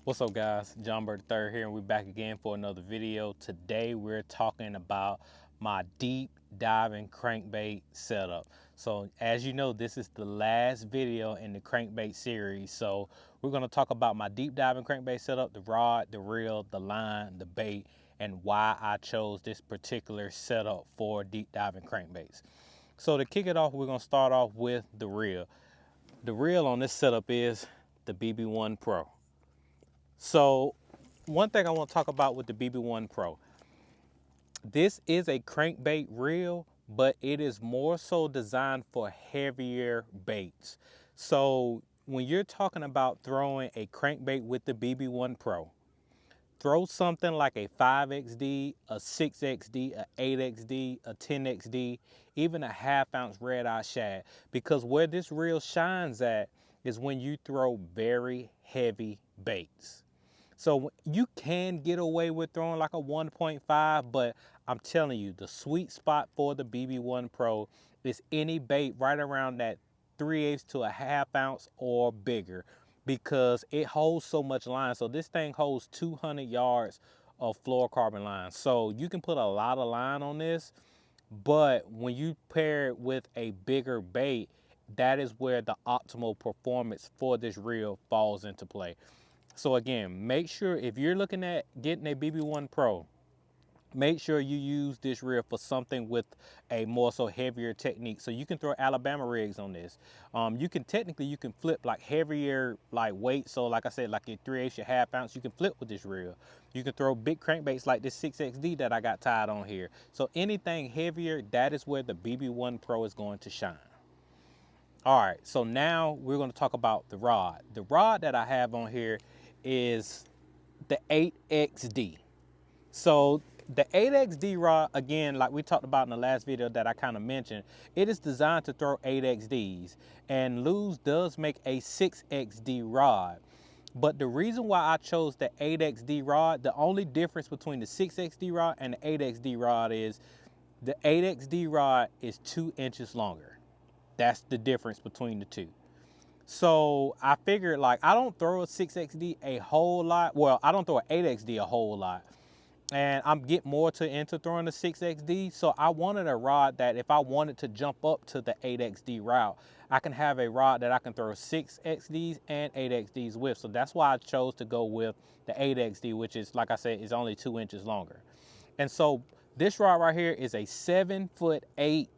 What's up, guys? John Bird III here, and we're back again for another video. Today we're talking about my deep diving crankbait setup. So as you know, this is the last video in the crankbait series. So we're going to talk about my deep diving crankbait setup, the rod, the reel, the line, the bait, and why I chose this particular setup for deep diving crankbaits. So to kick it off, we're going to start off with the reel. The reel on this setup is the BB1 Pro. So one thing I want to talk about with the BB1 Pro, this is a crankbait reel, but it is more so designed for heavier baits. So when you're talking about throwing a crankbait with the BB1 Pro, throw something like a 5XD, a 6XD, a 8XD, a 10XD, even a half-ounce red-eye shad, because where this reel shines at is when you throw very heavy baits. So you can get away with throwing like a 1.5, but I'm telling you, the sweet spot for the BB1 Pro is any bait right around that 3/8 to a half ounce or bigger, because it holds so much line. So this thing holds 200 yards of fluorocarbon line. So you can put a lot of line on this, but when you pair it with a bigger bait, that is where the optimal performance for this reel falls into play. So again, make sure if you're looking at getting a BB1 Pro, make sure you use this reel for something with a more so heavier technique. So you can throw Alabama rigs on this. You can flip like heavier like weight. So like I said, like your 3/8, your half ounce, you can flip with this reel. You can throw big crankbaits like this 6XD that I got tied on here. So anything heavier, that is where the BB1 Pro is going to shine. All right, so now we're going to talk about the rod. The rod that I have on here is the 8XD. So the 8XD rod, again, like we talked about in the last video that I kind of mentioned, it is designed to throw 8XDs. And Lew's does make a 6XD rod. But the reason why I chose the 8XD rod, the only difference between the 6XD rod and the 8XD rod is the 8XD rod is 2 inches longer. That's the difference between the two. So I figured, like, I don't throw a 6XD a whole lot. Well, I don't throw an 8XD a whole lot. And I'm getting more into throwing the 6XD. So I wanted a rod that if I wanted to jump up to the 8XD route, I can have a rod that I can throw 6XDs and 8XDs with. So that's why I chose to go with the 8XD, which is, like I said, is only 2 inches longer. And so this rod right here is a 7'8"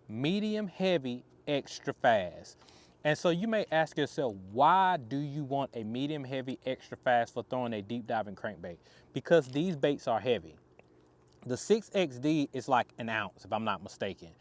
medium heavy extra fast. And so you may ask yourself, why do you want a medium heavy extra fast for throwing a deep diving crankbait? Because these baits are heavy. The 6XD is like an ounce, if I'm not mistaken.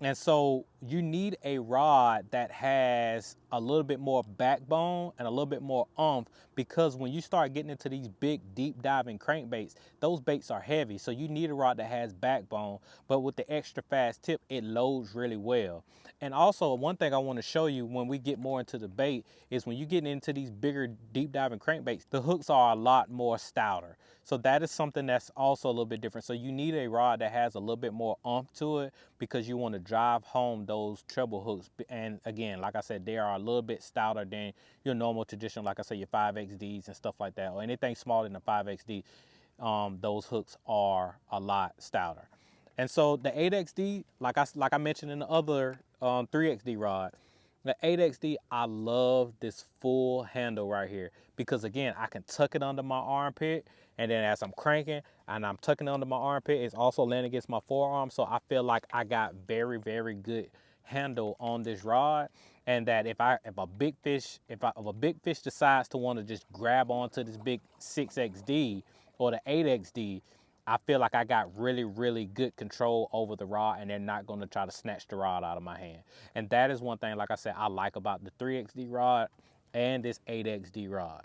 And so you need a rod that has a little bit more backbone and a little bit more oomph, because when you start getting into these big deep diving crankbaits, those baits are heavy. So you need a rod that has backbone, but with the extra fast tip, it loads really well. And also one thing I want to show you when we get more into the bait is when you get into these bigger deep diving crankbaits, the hooks are a lot more stouter. So that is something that's also a little bit different. So you need a rod that has a little bit more oomph to it, because you want to drive home those treble hooks. And again, like I said, they are a little bit stouter than your normal traditional, like I said, your 5XDs and stuff like that, or anything smaller than a 5XD. Those hooks are a lot stouter. And so the 8XD, like I mentioned in the other 3XD rod, the 8XD, I love this full handle right here, because again, I can tuck it under my armpit, and then as I'm cranking and I'm tucking it under my armpit, it's also laying against my forearm. So I feel like I got very, very good handle on this rod. And that if a big fish decides to want to just grab onto this big 6XD or the 8XD, I feel like I got really, really good control over the rod, and they're not going to try to snatch the rod out of my hand. And that is one thing, like I said, I like about the 3XD rod and this 8XD rod.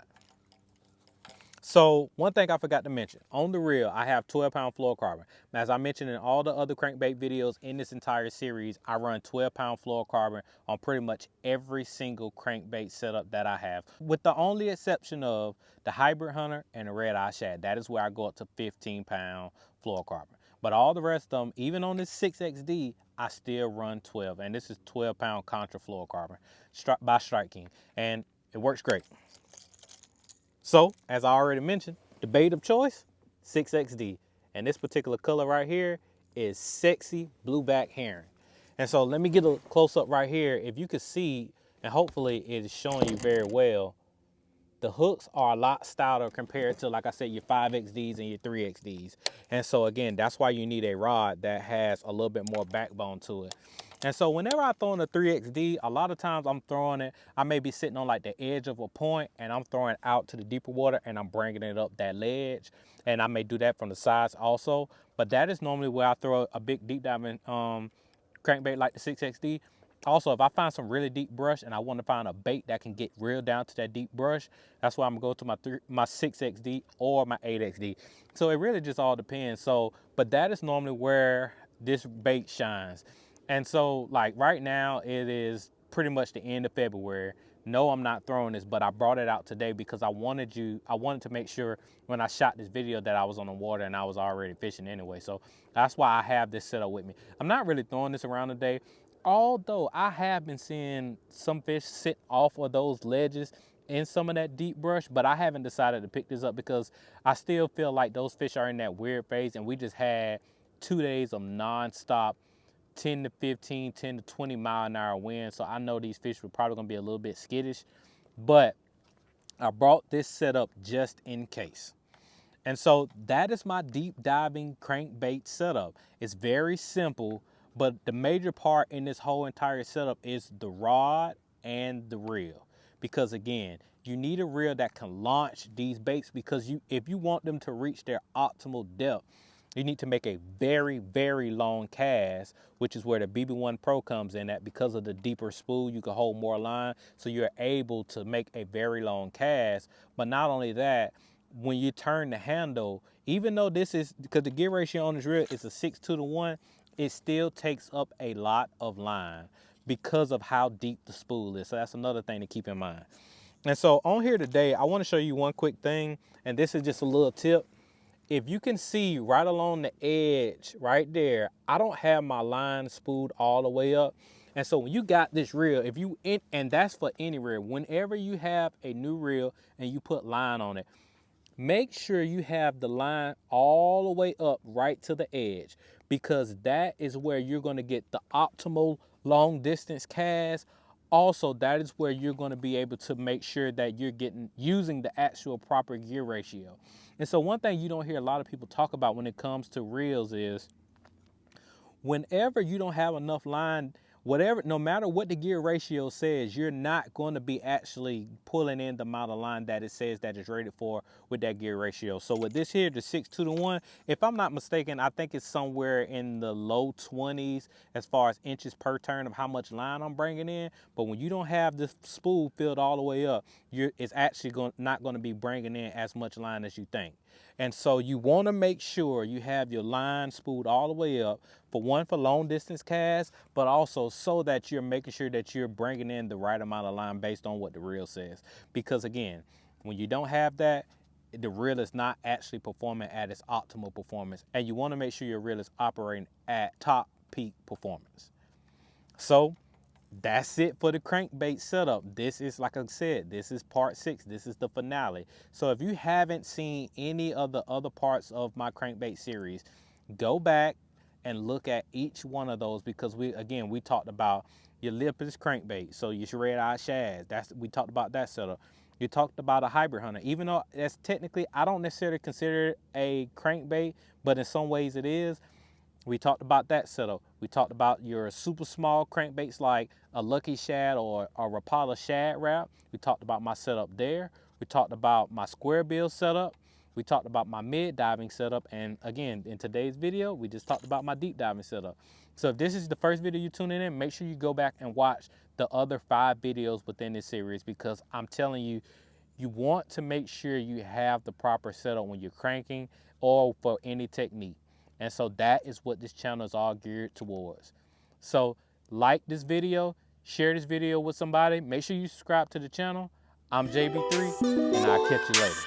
So one thing I forgot to mention, on the reel, I have 12-pound fluorocarbon. Now, as I mentioned in all the other crankbait videos in this entire series, I run 12-pound fluorocarbon on pretty much every single crankbait setup that I have, with the only exception of the Hybrid Hunter and the Red Eye Shad. That is where I go up to 15-pound fluorocarbon. But all the rest of them, even on this 6XD, I still run 12. And this is 12-pound Contra fluorocarbon by Strike King. And it works great. So, as I already mentioned, the bait of choice, 6XD. And this particular color right here is Sexy Blueback Herring. And so let me get a close up right here. If you can see, and hopefully it is showing you very well, the hooks are a lot stouter compared to, like I said, your 5XDs and your 3XDs. And so again, that's why you need a rod that has a little bit more backbone to it. And so whenever I throw in a 3XD, a lot of times I'm throwing it, I may be sitting on like the edge of a point and I'm throwing it out to the deeper water and I'm bringing it up that ledge. And I may do that from the sides also. But that is normally where I throw a big deep diving crankbait like the 6XD. Also, if I find some really deep brush and I want to find a bait that can get real down to that deep brush, that's why I'm going to go to my 6XD or my 8XD. So it really just all depends. So, but that is normally where this bait shines. And so like right now it is pretty much the end of February. No, I'm not throwing this, but I brought it out today because I wanted to make sure when I shot this video that I was on the water and I was already fishing anyway. So that's why I have this set up with me. I'm not really throwing this around today, although I have been seeing some fish sit off of those ledges in some of that deep brush, but I haven't decided to pick this up because I still feel like those fish are in that weird phase, and we just had 2 days of nonstop 10 to 15, 10 to 20 mile an hour wind. So I know these fish were probably gonna be a little bit skittish, but I brought this setup just in case. And so that is my deep diving crankbait setup. It's very simple, but the major part in this whole entire setup is the rod and the reel. Because again, you need a reel that can launch these baits, because if you want them to reach their optimal depth, you need to make a very, very long cast, which is where the BB1 Pro comes in at. Because of the deeper spool, you can hold more line, so you're able to make a very long cast. But not only that, when you turn the handle, even though this is, because the gear ratio on this reel is a 6:2:1, it still takes up a lot of line because of how deep the spool is. So that's another thing to keep in mind. And so on here today, I want to show you one quick thing, and this is just a little tip. If you can see right along the edge right there, I don't have my line spooled all the way up. And so when you got this reel, and that's for any reel, whenever you have a new reel and you put line on it, make sure you have the line all the way up right to the edge, because that is where you're going to get the optimal long distance cast. Also, that is where you're going to be able to make sure that you're using the actual proper gear ratio. And so one thing you don't hear a lot of people talk about when it comes to reels is whenever you don't have enough line, no matter what the gear ratio says, you're not going to be actually pulling in the amount of line that it says that is rated for with that gear ratio. So with this here, the 6:2:1, if I'm not mistaken, I think it's somewhere in the low 20s as far as inches per turn of how much line I'm bringing in. But when you don't have this spool filled all the way up, it's actually not going to be bringing in as much line as you think. And so you want to make sure you have your line spooled all the way up, for long distance casts, but also so that you're making sure that you're bringing in the right amount of line based on what the reel says. Because again, when you don't have that, the reel is not actually performing at its optimal performance, and you want to make sure your reel is operating at top peak performance. So that's it for the crankbait setup. This is, like I said, this is part 6. This is the finale. So if you haven't seen any of the other parts of my crankbait series, go back and look at each one of those, because we talked about your lipless crankbait, so your red-eye shads. We talked about that setup. You talked about a hybrid hunter, even though that's technically, I don't necessarily consider it a crankbait, but in some ways it is. We talked about that setup. We talked about your super small crankbaits like a Lucky Shad or a Rapala Shad Wrap. We talked about my setup there. We talked about my square bill setup. We talked about my mid diving setup. And again, in today's video, we just talked about my deep diving setup. So if this is the first video you're tuning in, make sure you go back and watch the other 5 videos within this series, because I'm telling you, you want to make sure you have the proper setup when you're cranking or for any technique. And so that is what this channel is all geared towards. So like this video, share this video with somebody. Make sure you subscribe to the channel. I'm JB3, and I'll catch you later.